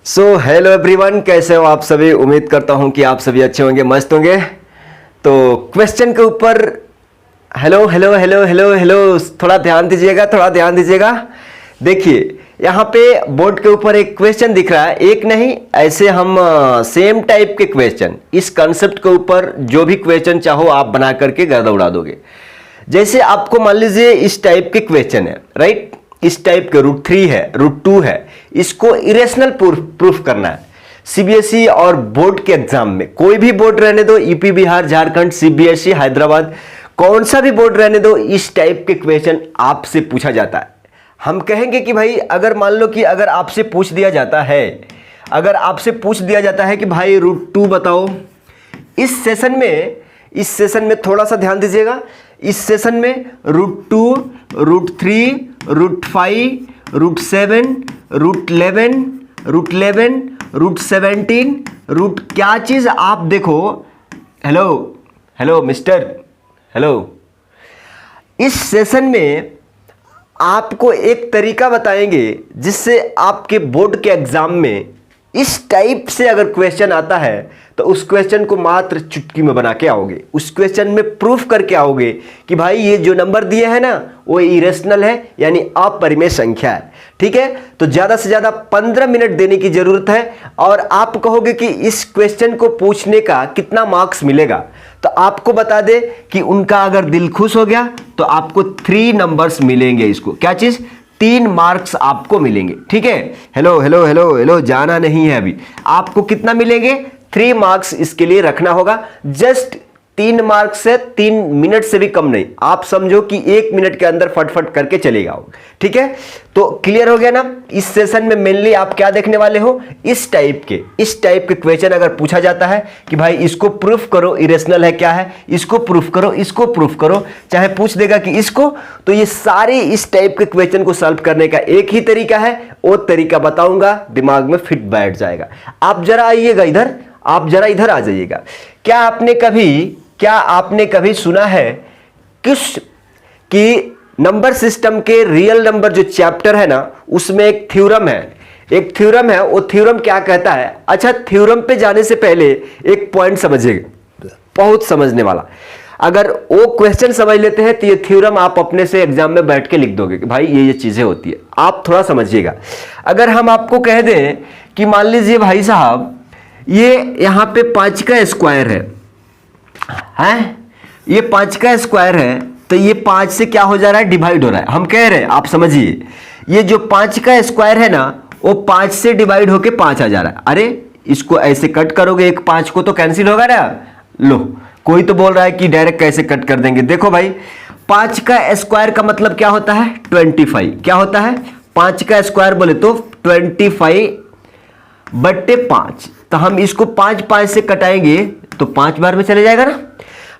Hello everyone, कैसे हो आप सभी। उम्मीद करता हूं कि आप सभी अच्छे होंगे, मस्त होंगे। तो क्वेश्चन के ऊपर hello hello hello hello hello थोड़ा ध्यान दीजिएगा, थोड़ा ध्यान दीजिएगा। देखिए यहाँ पे बोर्ड के ऊपर एक क्वेश्चन दिख रहा है, एक नहीं ऐसे हम सेम टाइप के क्वेश्चन इस कंसेप्ट के ऊपर जो भी क्वेश्चन चाहो आप बना करके गर्दा उड़ा दोगे। जैसे आपको मान लीजिए इस टाइप के क्वेश्चन है, राइट, इस टाइप के √3 है, √2 है, इसको इरेशनल प्रूफ करना है। सीबीएसई और बोर्ड के एग्जाम में, कोई भी बोर्ड रहने दो, यूपी बिहार झारखंड, सीबीएसई हैदराबाद, कौन सा भी बोर्ड रहने दो, इस टाइप के क्वेश्चन आपसे पूछा जाता है। हम कहेंगे कि भाई अगर मान लो कि अगर आपसे पूछ दिया जाता है, अगर आपसे पूछ दिया जाता है कि भाई √2 बताओ, इस सेशन में थोड़ा सा ध्यान दीजिएगा। इस सेशन में √2, √3, √5, √7, √11, √17, रूट क्या चीज आप देखो। Hello hello mister, hello. इस सेशन में आपको एक तरीका बताएंगे जिससे आपके बोर्ड के एग्जाम में इस टाइप से अगर क्वेश्चन आता है तो उस क्वेश्चन को मात्र चुटकी में बना के आओगे, उस क्वेश्चन में प्रूफ करके आओगे कि भाई ये जो नंबर दिए हैं ना वो इरेशनल है, यानी अपरिमेय संख्या है। ठीक है, तो ज्यादा से ज्यादा 15 मिनट देने की जरूरत है। और आप कहोगे कि इस क्वेश्चन को पूछने का कितना मार्क्स मिलेगा, तो आपको बता दे कि उनका अगर दिल खुश हो गया तो आपको 3 नंबर्स मिलेंगे। इसको क्या चीज, 3 मार्क्स आपको मिलेंगे। ठीक है, हेलो हेलो हेलो हेलो, जाना नहीं है अभी। आपको कितना मिलेंगे, 3 मार्क्स इसके लिए रखना होगा। जस्ट 3 मार्क्स से 3 मिनट से भी कम नहीं, आप समझो कि 1 मिनट के अंदर फटफट करके चले जाओ। ठीक है, तो क्लियर हो गया ना। इस सेशन में मेनली आप क्या देखने वाले हो, इस टाइप के क्वेश्चन अगर पूछा जाता है कि भाई इसको प्रूफ करो, इरेशनल है क्या है, इसको प्रूफ करो, इसको प्रूफ करो, चाहे पूछ देगा कि इसको, तो ये सारे इस टाइप के क्वेश्चन को सॉल्व करने का एक ही तरीका है। वो तरीका बताऊंगा, दिमाग में फिट बैठ जाएगा। आप जरा आइएगा इधर, आप जरा इधर आ जाइएगा। क्या आपने कभी सुना है कि नंबर सिस्टम के रियल नंबर जो चैप्टर है ना, उसमें एक थ्योरम है, वो थ्योरम क्या कहता है। अच्छा, थ्योरम पे जाने से पहले एक पॉइंट समझिएगा, बहुत समझने वाला। अगर वो क्वेश्चन समझ लेते हैं तो ये थ्योरम आप अपने से एग्जाम में बैठ के लिख दोगे कि भाई ये चीजें होती है। आप थोड़ा समझिएगा। अगर हम आपको कह दें कि मान लीजिए भाई साहब ये यहां पे 5 का स्क्वायर है, ये 5 का स्क्वायर है, तो ये 5 से क्या हो जा रहा है, डिवाइड हो रहा है। हम कह रहे हैं, आप समझिए, ये जो 5 का स्क्वायर है ना, वो 5 से डिवाइड होके 5 आ जा रहा है। अरे इसको ऐसे कट करोगे, एक 5 को तो कैंसिल होगा ना। लो, कोई तो बोल रहा है कि डायरेक्ट कैसे कट कर देंगे। देखो भाई, 5 का स्क्वायर का मतलब क्या होता है, 25। क्या होता है, 5 का स्क्वायर बोले तो 25/5। तो हम इसको 5 से कटाएंगे तो 5 बार में चले जाएगा ना।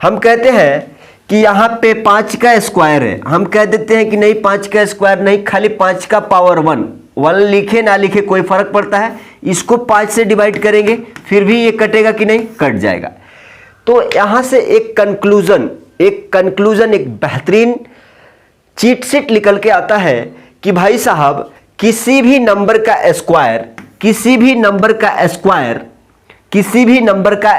हम कहते हैं कि यहां पे 5 का स्क्वायर है, हम कह देते हैं कि नहीं 5 का स्क्वायर नहीं, खाली 5 का पावर 1 लिखे ना लिखे कोई फर्क पड़ता है। इसको 5 से डिवाइड करेंगे फिर भी ये कटेगा कि नहीं, कट जाएगा। तो यहां से एक कंक्लूजन, एक बेहतरीन चीट शीट निकल के आता है कि भाई साहब किसी भी नंबर का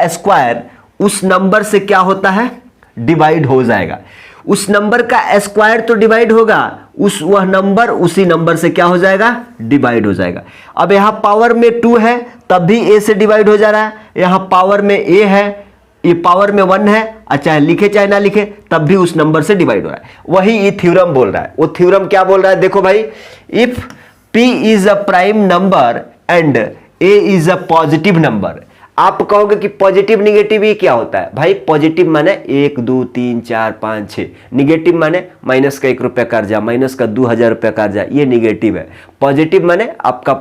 स्क्वायर उस नंबर से क्या होता है, डिवाइड हो जाएगा। उस नंबर का स्क्वायर तो डिवाइड होगा, वह नंबर उसी नंबर से क्या हो जाएगा, डिवाइड हो जाएगा। अब यहां पावर में 2 है तब भी a से डिवाइड हो जा रहा है, यहां पावर में a है, ये पावर में 1 है, चाहे लिखे चाहे ना लिखे तब भी उस नंबर से डिवाइड हो रहा है। वही ये थ्योरम बोल रहा है। वो थ्योरम क्या बोल रहा है, देखो भाई, if p is a prime number and a is a positive number. आप कहोगे कि पॉजिटिव निगेटिव ये क्या होता है। भाई पॉजिटिव माने 1 2 3 4 5 6, निगेटिव माने माइनस का 1 रुपया कर्जा, माइनस का 2000 रुपया कर्जा, ये निगेटिव है। पॉजिटिव माने आपका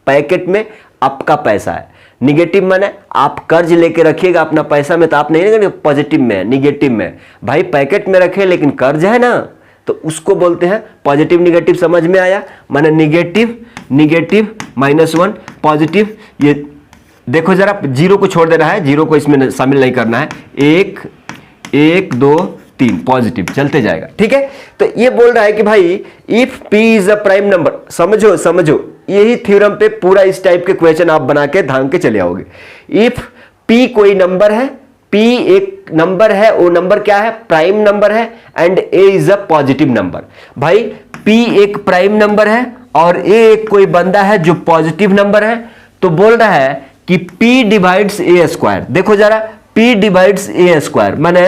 पैकेट में आपका पैसा है, निगेटिव माने आप कर्ज लेके रखिएगा अपना पैसा में, तो आप नहीं पॉजिटिव में, निगेटिव में। भाई पैकेट में रखे लेकिन कर्ज है ना, तो उसको बोलते हैं पॉजिटिव निगेटिव। समझ में आया, माने निगेटिव -1, पॉजिटिव। ये देखो जरा, जीरो को छोड़ देना है, जीरो को इसमें शामिल नहीं करना है। 1 1 2 3 पॉजिटिव चलते जाएगा। ठीक है, तो ये बोल रहा है कि भाई if p is a prime number, समझो यही थ्योरम पे पूरा इस टाइप के क्वेश्चन आप बना के धाम के चले आओगे। इफ p कोई नंबर है, p एक नंबर है, वो नंबर क्या है, प्राइम नंबर है, and a is a positive number. भाई p एक प्राइम नंबर है और a एक कोई बंदा है जो पॉजिटिव नंबर है, तो बोल रहा है कि p डिवाइड्स a स्क्वायर। देखो जरा, p डिवाइड्स a स्क्वायर माने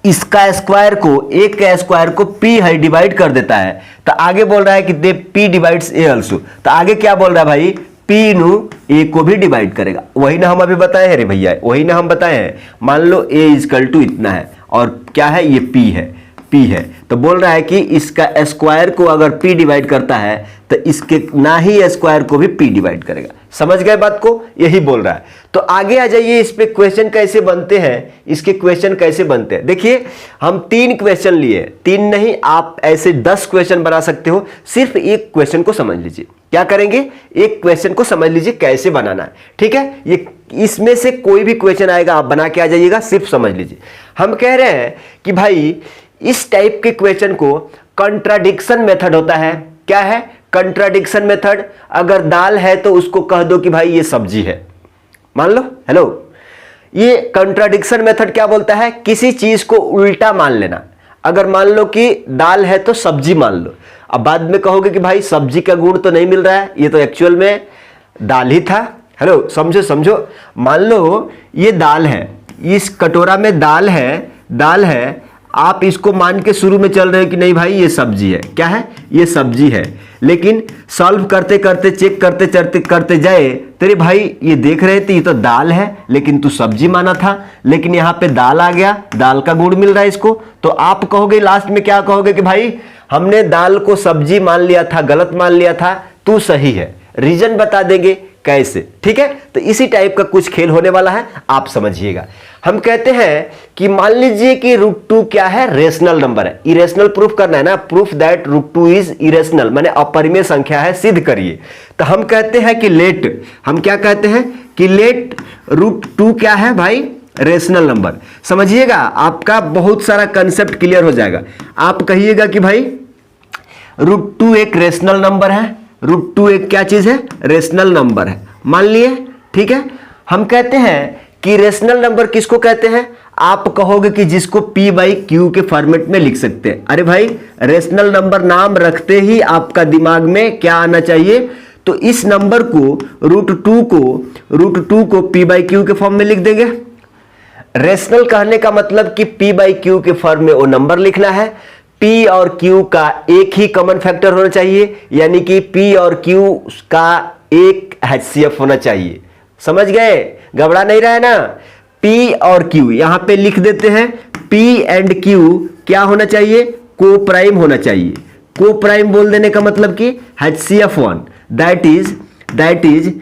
इसका स्क्वायर को, एक का स्क्वायर को p है डिवाइड कर देता है, तो आगे बोल रहा है कि दे p डिवाइड्स a आल्सो। तो आगे क्या बोल रहा है भाई, p नु a को भी डिवाइड करेगा। वही ना हम अभी बताए हैं रे भैया, वही ना हम बताए हैं। मान लो a इजकल टू इतना है और क्या है, ये p है, तो बोल रहा है कि इसका स्क्वायर को अगर p डिवाइड करता है तो इसके ना ही स्क्वायर को भी p डिवाइड करेगा। समझ गए बात को, यही बोल रहा है। तो आगे आ जाइए, इस पे क्वेश्चन कैसे बनते हैं, इसके क्वेश्चन कैसे बनते हैं। देखिए हम 3 क्वेश्चन लिए, 3 नहीं आप ऐसे 10 क्वेश्चन बना सकते हो। सिर्फ एक क्वेश्चन को समझ लीजिए, क्या करेंगे, एक क्वेश्चन को समझ लीजिए कैसे बनाना है, ठीक है। ये इसमें से कोई भी क्वेश्चन आएगा आप बना के आ जाइएगा, सिर्फ समझ लीजिए। हम कह रहे हैं कि भाई इस टाइप के क्वेश्चन को कंट्राडिक्शन मेथड होता है। क्या है, कंट्राडिक्शन मेथड। अगर दाल है तो उसको कह दो कि भाई ये सब्जी है, मान लो। हेलो, ये कंट्राडिक्शन मेथड क्या बोलता है, किसी चीज को उल्टा मान लेना। अगर मान लो कि दाल है तो सब्जी मान लो, अब बाद में कहोगे कि भाई सब्जी का गुण तो नहीं मिल रहा है, ये तो एक्चुअल में दाल ही था। हेलो, समझो, मान लो ये दाल है, इस कटोरा में दाल है, आप इसको मान के शुरू में चल रहे हो कि नहीं भाई ये सब्जी है। क्या है, ये सब्जी है, लेकिन सॉल्व करते करते, चेक करते जाए, तेरे भाई ये देख रहे थे ये तो दाल है, लेकिन तू सब्जी माना था, लेकिन यहाँ पे दाल आ गया, दाल का गुण मिल रहा है इसको। तो आप कहोगे लास्ट में, क्या कहोगे कि भाई हमने दाल को सब्जी मान लिया था, गलत मान लिया था, तू सही है। रीजन बता देंगे कैसे, ठीक है। तो इसी टाइप का कुछ खेल होने वाला है, आप समझिएगा। हम कहते हैं कि मान लीजिए कि √2 क्या है, रेशनल नंबर है। इरेशनल प्रूफ करना है ना, प्रूफ दैट √2 इज इरेशनल, माने अपरिमेय संख्या है, सिद्ध करिए। तो हम कहते हैं कि लेट, हम क्या कहते हैं कि लेट √2 क्या है भाई, रेशनल नंबर। समझिएगा, आपका बहुत सारा कंसेप्ट क्लियर हो जाएगा। आप कहिएगा कि भाई √2 एक रेशनल नंबर है, √2 एक क्या चीज है, रेशनल नंबर है, मान लिए, ठीक है। हम कहते हैं कि रेशनल नंबर किसको कहते हैं, आप कहोगे कि जिसको p/q के फॉर्मेट में लिख सकते हैं। अरे भाई रेशनल नंबर नाम रखते ही आपका दिमाग में क्या आना चाहिए, तो इस नंबर को √2 को p/q के फॉर्म में लिख देंगे। रेशनल कहने का मतलब कि p/q के फॉर्म में वो नंबर लिखना है। p और q का एक ही कॉमन फैक्टर होना चाहिए, यानी कि p और q का एक HCF होना चाहिए। समझ गए, घबरा नहीं रहा है ना। p और q यहां पे लिख देते हैं, p एंड q क्या होना चाहिए, को प्राइम होना चाहिए। को प्राइम बोल देने का मतलब कि HCF1, दैट इज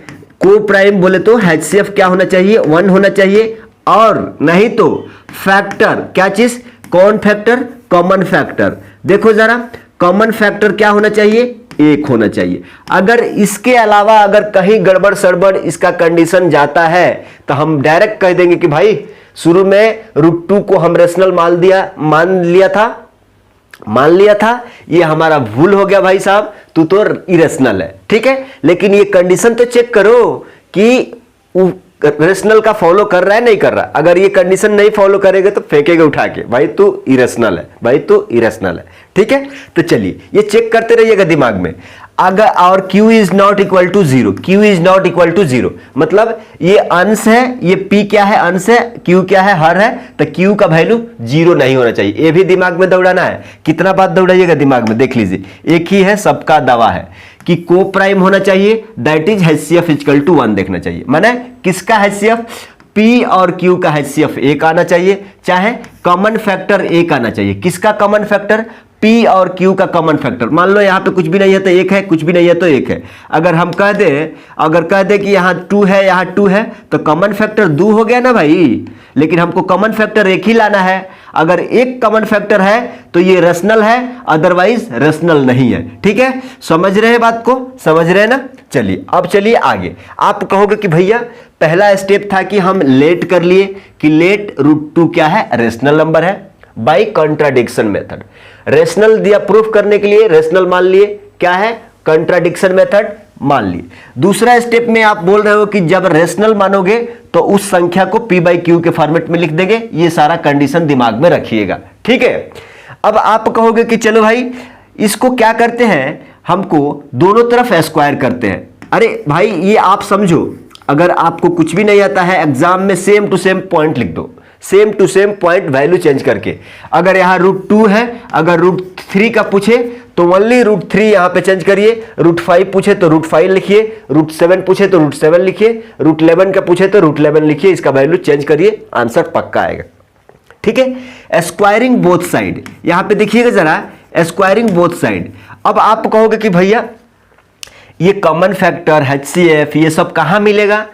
को प्राइम बोले तो HCF क्या होना चाहिए, 1 होना चाहिए। और नहीं तो फैक्टर, क्या चीज, कौन फैक्टर, कॉमन फैक्टर। देखो जरा, कॉमन फैक्टर क्या होना चाहिए, 1 होना चाहिए। अगर इसके अलावा अगर कहीं गड़बड़ सड़बड़ इसका कंडीशन जाता है तो हम डायरेक्ट कह देंगे कि भाई शुरू में √2 को हम रेशनल मान लिया था, ये हमारा भूल हो गया भाई साहब, तू तो इरेशनल है, ठीक है। लेकिन ये कंडीशन तो चेक करो कि रेशनल का फॉलो कर रहा है नहीं कर रहा। अगर ये कंडीशन नहीं फॉलो करेगा तो फेंकेगा उठा के, भाई तू इरेशनल है, भाई तू इरेशनल है, ठीक है। तो चलिए ये चेक करते रहिएगा दिमाग में। अगर और q is not equal to 0, q is not equal to 0 मतलब ये अंश है, ये p क्या है, अंश है, q क्या है, हर है, तो q का वैल्यू 0 नहीं होना चाहिए। ये भी दिमाग में दौड़ाना है। कितना बात दौड़ाइएगा दिमाग में, देख लीजिए, एक ही है, सबका दावा है कि को प्राइम होना चाहिए, that is HCF equal to 1 देखना चाहिए। माने किसका HCF, p और q का HCF 1 आना चाहिए, चाहे कॉमन फैक्टर 1 आना चाहिए। किसका कॉमन फैक्टर, p और q का कॉमन फैक्टर। मान लो यहाँ पे कुछ भी नहीं है तो 1 है, कुछ भी नहीं है तो 1 है। अगर हम कह दे कि यहाँ 2 है, यहाँ 2 है, तो कॉमन फैक्टर 2 हो गया ना भाई। लेकिन हमको कॉमन फैक्टर 1 ही लाना है। अगर एक कॉमन फैक्टर है तो ये रेशनल है, अदरवाइज रेशनल नहीं है, ठीक है। समझ रहे हैं बात को, समझ रहे हैं ना। चलिए अब चलिए आगे। आप कहोगे कि भैया पहला स्टेप था कि हम लेट कर लिए कि लेट √2 क्या है, रेशनल नंबर है, बाय कंट्राडिक्शन मेथड। रेशनल दिया प्रूफ करने के लिए, रेशनल मान लिए क्या है, कंट्राडिक्शन मेथड मान ली। दूसरा स्टेप में आप बोल रहे हो कि जब रेशनल मानोगे तो उस संख्या को p बाई क्यू के फॉर्मेट में लिख देंगे। ये सारा कंडीशन दिमाग में रखिएगा, ठीक है। अब आप कहोगे कि चलो भाई इसको क्या करते हैं, हमको दोनों तरफ स्क्वायर करते हैं। अरे भाई ये आप समझो, अगर आपको कुछ भी नहीं आता है एग्जाम में सेम टू सेम पॉइंट लिख दो, same to same point value change करके। अगर यहाँ √2 है, अगर √3 का पूछे तो ओनली √3 यहां पे चेंज करिए, √5 पूछे तो √5 लिखिए, √7 पूछे तो √7 लिखिए, √11 का पूछे तो √11 लिखिए, इसका वैल्यू चेंज करिए, आंसर पक्का आएगा, ठीक है। स्क्वायरिंग बोथ साइड, यहां पे देखिएगा जरा, स्क्वायरिंग बोथ साइड। अब आप कहोगे कि भैया ये कॉमन फैक्टर HCF ये सब कहां मिलेगा,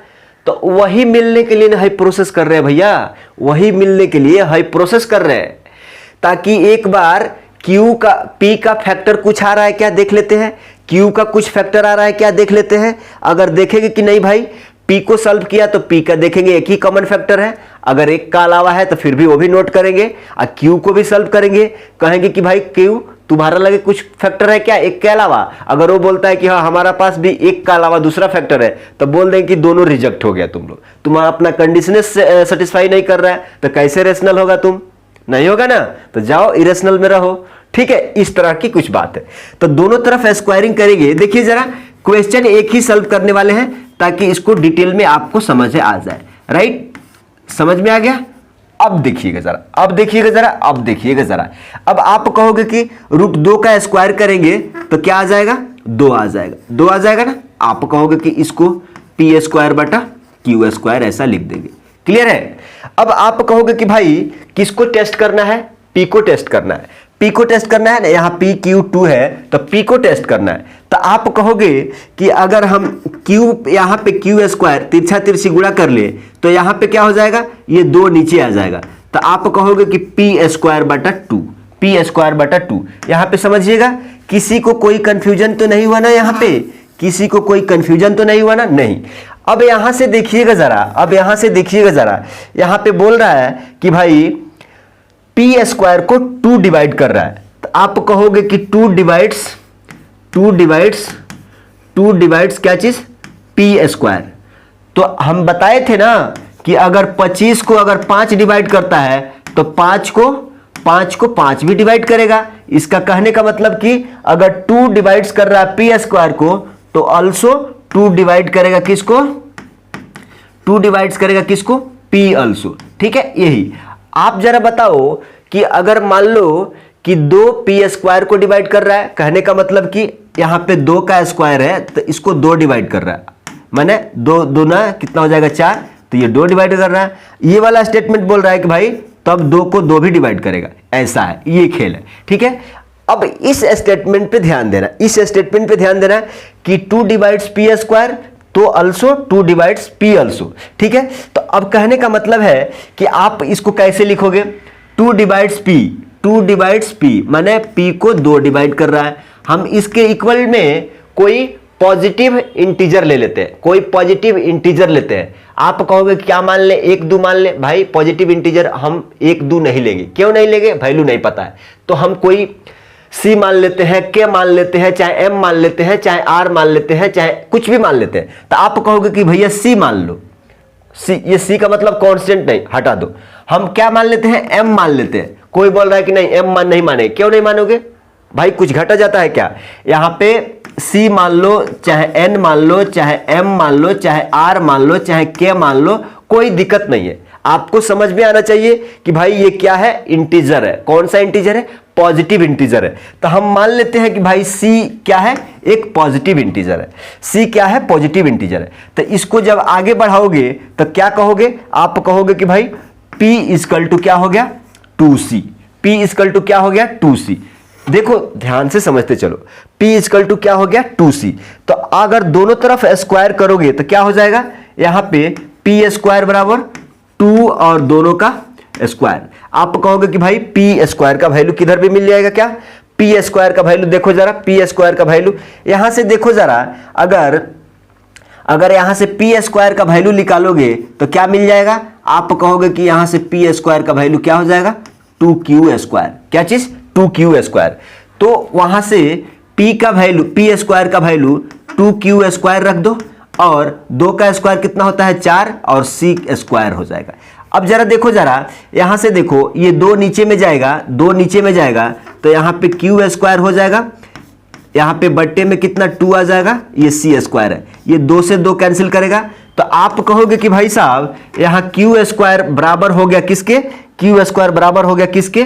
तो वही मिलने के लिए ना हाई प्रोसेस कर रहे हैं भैया, वही मिलने के लिए हाई प्रोसेस कर रहे हैं, ताकि एक बार Q का P का फैक्टर कुछ आ रहा है क्या देख लेते हैं, Q का कुछ फैक्टर आ रहा है क्या देख लेते हैं। अगर देखेंगे कि नहीं भाई P को सॉल्व किया तो P का देखेंगे एक ही कॉमन फैक्टर है, अगर एक का अलावा है तो फिर भी वो भी नोट करेंगे, और Q को भी सॉल्व करेंगे, कहेंगे कि भाई Q तुम्हारा लगे कुछ फैक्टर है क्या एक के अलावा। अगर वो बोलता है कि हाँ हमारा पास भी एक का अलावा दूसरा फैक्टर है, तो बोल देंगे कि दोनों रिजेक्ट हो गया, तुम लोग तुम्हारा अपना कंडीशन सेटिस्फाई नहीं कर रहा है, तो कैसे रेशनल होगा, तुम नहीं होगा ना, तो जाओ इरेशनल में रहो, ठीक है। इस तरह की कुछ बात है, तो दोनों तरफ स्क्वायरिंग करेंगे। देखिए जरा क्वेश्चन एक ही सॉल्व करने वाले हैं ताकि इसको डिटेल में आपको समझ आ जाए, राइट, समझ में आ गया। अब देखिएगा जरा, अब देखिएगा जरा, अब देखिएगा जरा, अब आप कहोगे कि √2 का स्क्वायर करेंगे तो क्या आ जाएगा, 2 आ जाएगा, 2 आ जाएगा ना। आप कहोगे कि इसको p² बटा q² ऐसा लिख देंगे, क्लियर है। अब आप कहोगे कि भाई किसको टेस्ट करना है, p को टेस्ट करना है, p को टेस्ट करना है ना, यहाँ pq2 है तो p को टेस्ट करना है। तो आप कहोगे कि अगर हम q यहाँ पे q² तिरछा तिरछी गुणा कर ले तो यहाँ पे क्या हो जाएगा, ये 2 नीचे आ जाएगा, तो आप कहोगे कि p² बटा 2, p² बटा 2। यहाँ पे समझिएगा, किसी को कोई कंफ्यूजन तो नहीं हुआ ना, यहाँ पे किसी को कोई कंफ्यूजन तो नहीं हुआ ना, नहीं। अब यहां से देखिएगा जरा, अब यहां से देखिएगा जरा, यहां पे बोल रहा है कि भाई p² को 2 डिवाइड कर रहा है, तो आप कहोगे कि 2 डिवाइड्स क्या चीज, p²। तो हम बताए थे ना कि अगर 25 को अगर 5 डिवाइड करता है तो 5 को 5 भी डिवाइड करेगा। इसका कहने का मतलब कि अगर 2 डिवाइड्स कर रहा है p² को तो ऑल्सो 2 डिवाइड करेगा किसको, 2 डिवाइड्स करेगा किसको, p ऑल्सो, ठीक है। यही आप जरा बताओ कि अगर मान लो कि 2 p² को डिवाइड कर रहा है, कहने का मतलब कि यहां पे 2 का स्क्वायर है तो इसको 2 डिवाइड कर रहा है, माने 2 ना कितना हो जाएगा 4, तो ये 2 डिवाइड कर रहा है। ये वाला स्टेटमेंट बोल रहा है कि भाई तब 2 को 2 भी डिवाइड करेगा, ऐसा है, ये खेल है, ठीक है। अब इस स्टेटमेंट पे ध्यान देना, इस स्टेटमेंट पे ध्यान देना कि 2 डिवाइड्स p² तो ऑल्सो 2 डिवाइड्स p ऑल्सो, ठीक है। तो अब कहने का मतलब है कि आप इसको कैसे लिखोगे, 2 डिवाइड्स p माने p को 2 डिवाइड कर रहा है। हम इसके इक्वल में कोई पॉजिटिव इंटीजर ले लेते हैं, कोई पॉजिटिव इंटीजर लेते हैं। आप कहोगे क्या मान ले, 1 2 मान ले, भाई पॉजिटिव इंटीजर हम 1 2 नहीं लेंगे, क्यों नहीं लेंगे, वैल्यू नहीं पता है, तो हम कोई c मान लेते हैं, k मान लेते हैं, चाहे m मान लेते हैं, चाहे r मान लेते हैं, चाहे कुछ भी मान लेते हैं। तो आप कहोगे कि भैया c मान लो, c, ये c का मतलब कांस्टेंट नहीं, हटा दो। हम क्या मान लेते हैं, m मान लेते हैं। कोई बोल रहा है कि नहीं m मान नहीं माने, क्यों नहीं मानोगे भाई, कुछ घटा जाता है क्या। यहाँ पे c मान लो, चाहे n मान लो, चाहे m मान लो, चाहे r मान लो, चाहे k मान लो, कोई दिक्कत नहीं है। आपको समझ में आना चाहिए कि भाई ये क्या है, इंटीजर है। कौन सा इंटीजर है, पॉजिटिव इंटीजर है। तो हम मान लेते हैं कि भाई c क्या है, एक पॉजिटिव इंटीजर है, c क्या है, पॉजिटिव इंटीजर है। तो इसको जब आगे बढ़ाओगे तो क्या कहोगे, आप कहोगे कि भाई p इक्वल टू क्या हो गया, 2c, p इक्वल टू क्या हो गया, 2c। देखो ध्यान से समझते चलो, p इक्वल टू क्या हो गया, 2c। तो अगर दोनों तरफ स्क्वायर करोगे तो क्या हो जाएगा, यहां पे p² बराबर 2 और दोनों का स्क्वायर। आप कहोगे कि भाई p² का वैल्यू किधर भी मिल जाएगा, क्या p² का वैल्यू देखो जरा, p² का वैल्यू यहां से देखो जरा, अगर यहां से p² का वैल्यू निकालोगे तो क्या मिल जाएगा, आप कहोगे कि यहां से p² का वैल्यू क्या हो जाएगा, 2q²। क्या चीज, 2q²। तो वहां से p का वैल्यू, p स्क्वायर का वैल्यू 2q स्क्वायर रख दो, और 2 का स्क्वायर कितना होता है 4, और c स्क्वायर हो जाएगा। अब जरा देखो, जरा यहां से देखो, ये 2 नीचे में जाएगा, 2 नीचे में जाएगा, तो यहाँ पे q स्क्वायर हो जाएगा, यहाँ पे बट्टे में कितना 2 आ जाएगा, ये c स्क्वायर है, ये 2 से 2 कैंसिल करेगा, तो आप कहोगे कि भाई साहब यहाँ q स्क्वायर बराबर हो गया किसके, q स्क्वायर बराबर हो गया किसके,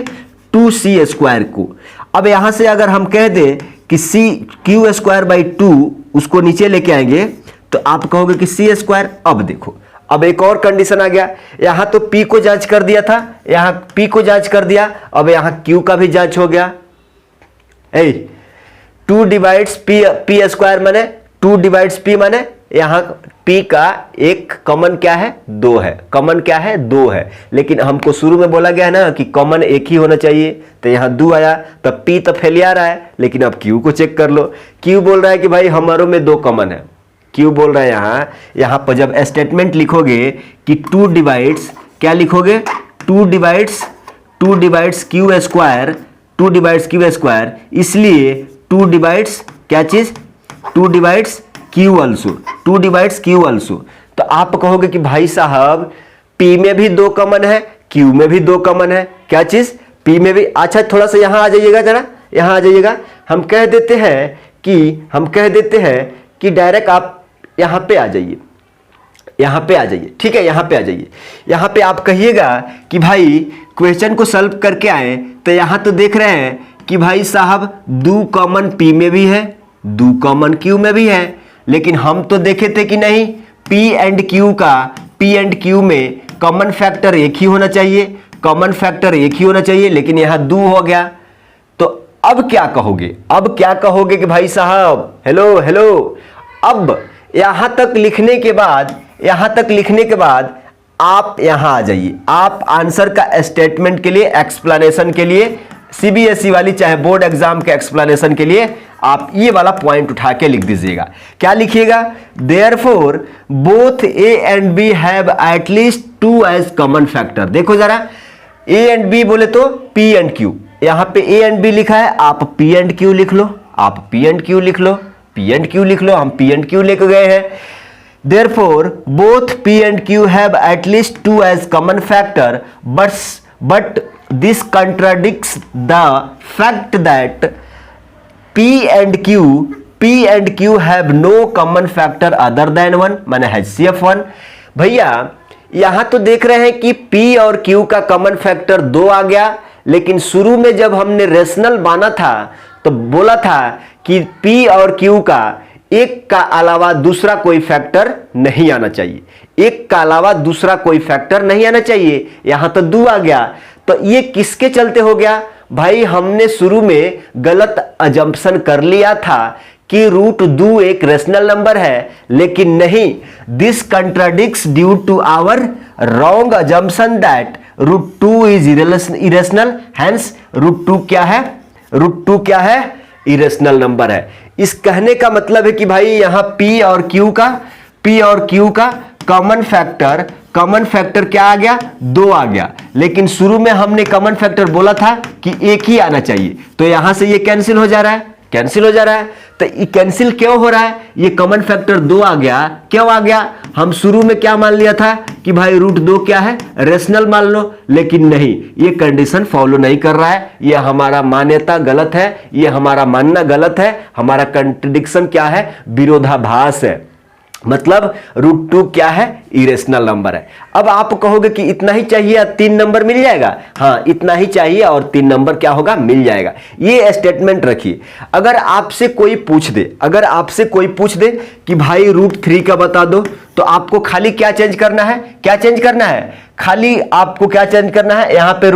2c स्क्वायर को। अब यहां से अगर हम कह दें कि q स्क्वायर बाई 2, उसको नीचे लेके आएंगे, तो आप कहोगे कि c स्क्वायर। अब देखो, अब एक और कंडीशन आ गया, यहां तो p को जांच कर दिया था, यहां p को जांच कर दिया, अब यहां q का भी जांच हो गया। 2 डिवाइड्स p स्क्वायर माने 2 डिवाइड्स p माने यहां p का एक कॉमन क्या है, 2 है, कॉमन क्या है 2 है, लेकिन हमको शुरू में बोला गया है ना कि कॉमन एक ही होना चाहिए, तो यहां 2 आया, तो p तो फैल आ रहा है, लेकिन अब q को चेक कर लो। q बोल रहा है कि भाई हमारों में 2 कॉमन है, q बोल रहा है यहां पर जब स्टेटमेंट लिखोगे कि 2 डिवाइड्स, क्या लिखोगे, 2 divides q square, 2 divides q square, इसलिए 2 डिवाइड्स क्या चीज, 2 divides q also, 2 divides q also. तो आप कहोगे कि भाई साहब p में भी 2 कॉमन है, q में भी 2 कॉमन है, क्या चीज, p में भी। अच्छा थोड़ा सा यहां आ जाइएगा, जरा यहां आ जाइएगा, हम कह देते हैं कि डायरेक्ट आप यहां पे आ जाइए, यहां पे आ जाइए, ठीक है, यहां पे आ जाइए। यहां पे आप कहिएगा कि भाई क्वेश्चन को सॉल्व करके आए, तो यहां तो देख रहे हैं कि भाई साहब 2 कॉमन p में भी है, 2 कॉमन q में भी है, लेकिन हम तो देखे थे कि नहीं, p एंड q में कॉमन फैक्टर एक ही होना चाहिए, कॉमन फैक्टर एक ही होना चाहिए, लेकिन यहां 2 हो गया। तो अब क्या कहोगे कि भाई साहब हेलो, अब यहां तक लिखने के बाद आप यहां आ जाइए, आप आंसर का स्टेटमेंट के लिए, एक्सप्लेनेशन के लिए, सीबीएसई वाली चाहे बोर्ड एग्जाम के एक्सप्लेनेशन के लिए आप ये वाला पॉइंट उठा के लिख दीजिएगा। क्या लिखिएगा, therefore both A and B have at least 2 as common factor. देखो जरा, ए एंड बी बोले तो p एंड q, यहां पे ए एंड बी लिखा है, आप p एंड q लिख लो, हम p एंड q लेके गए हैं। Therefore, both p and q have at least 2 as common factor, but this contradicts the fact that p and q have no common factor other than 1, माने HCF1। भैया यहां तो देख रहे हैं कि p और q का कॉमन फैक्टर 2 आ गया, लेकिन शुरू में जब हमने रेशनल माना था तो बोला था कि p और q का एक का अलावा दूसरा कोई फैक्टर नहीं आना चाहिए, यहां तो 2 आ गया। तो ये किसके चलते हो गया भाई, हमने शुरू में गलत अजम्पशन कर लिया था कि √2 एक रेशनल नंबर है, लेकिन नहीं, this contradicts due to our wrong assumption that √2 is irrational, hence √2 क्या है, इरेशनल नंबर है। इस कहने का मतलब है कि भाई यहां p और q का कॉमन फैक्टर क्या आ गया, 2 आ गया, लेकिन शुरू में हमने कॉमन फैक्टर बोला था कि एक ही आना चाहिए, तो यहां से ये कैंसिल हो जा रहा है। तो ये कैंसिल क्यों हो रहा है, ये कॉमन फैक्टर 2 आ गया, क्यों आ गया, हम शुरू में क्या मान लिया था कि भाई √2 क्या है, रेशनल मान लो, लेकिन नहीं, ये कंडीशन फॉलो नहीं कर रहा है, ये हमारा मान्यता गलत है, ये हमारा मानना गलत है, हमारा कंट्रडिक्शन क्या है, विरोधाभास है, मतलब √2 क्या है, इरेशनल नंबर है। अब आप कहोगे कि इतना ही चाहिए या 3 नंबर मिल जाएगा, हाँ इतना ही चाहिए और 3 नंबर क्या होगा, मिल जाएगा। ये स्टेटमेंट रखिए। अगर आपसे कोई पूछ दे कि भाई √3 का बता दो, तो आपको खाली क्या चेंज करना है, खाली आपको क्या चेंज करना है, यहां पे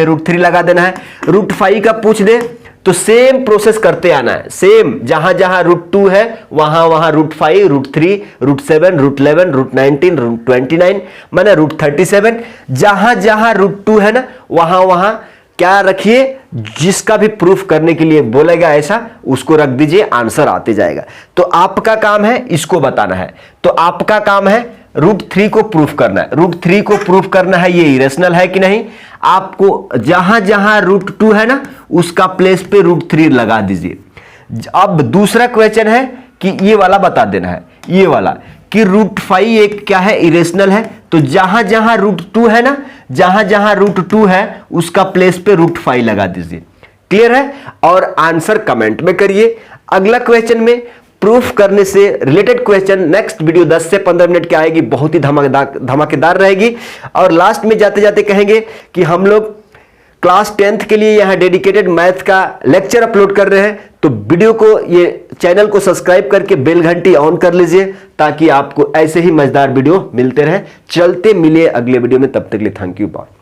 √3 लगा देना है। √5 का पूछ दे तो सेम प्रोसेस करते आना है, सेम जहां √2 है वहां √5, √3, √7, √11, √19, √29, माने √37, जहां √2 है ना वहां क्या रखिए, जिसका भी प्रूफ करने के लिए बोलेगा ऐसा उसको रख दीजिए, आंसर आते जाएगा। तो आपका काम है इसको बताना है, तो आपका काम है √3 को प्रूफ करना है, √3 को प्रूफ करना है ये इरेशनल है कि नहीं। आपको जहां √2 है ना उसका प्लेस पे √3 लगा दीजिए, अब दूसरा क्वेश्चन है कि ये वाला बता देना है, ये वाला कि रूट 5 एक क्या है, इरेशनल है। तो जहां जहां रूट 2 है ना, जहां जहां रूट 2 है उसका प्लेस पे रूट 5 लगा दीजिए। क्लियर है? और आंसर कमेंट में करिए। अगला क्वेश्चन में प्रूफ करने से रिलेटेड क्वेश्चन नेक्स्ट वीडियो 10 से 15 मिनट की आएगी, बहुत ही धमाकेदार रहेगी। और लास्ट में जाते जाते कहेंगे कि हम लोग क्लास 10th के लिए यहां डेडिकेटेड मैथ का लेक्चर अपलोड कर रहे हैं, तो वीडियो को, ये चैनल को सब्सक्राइब करके बेल घंटी ऑन कर लीजिए ताकि आपको ऐसे ही मजेदार वीडियो मिलते रहे। चलते मिले अगले वीडियो में, तब तक के लिए थैंक यू, बाय।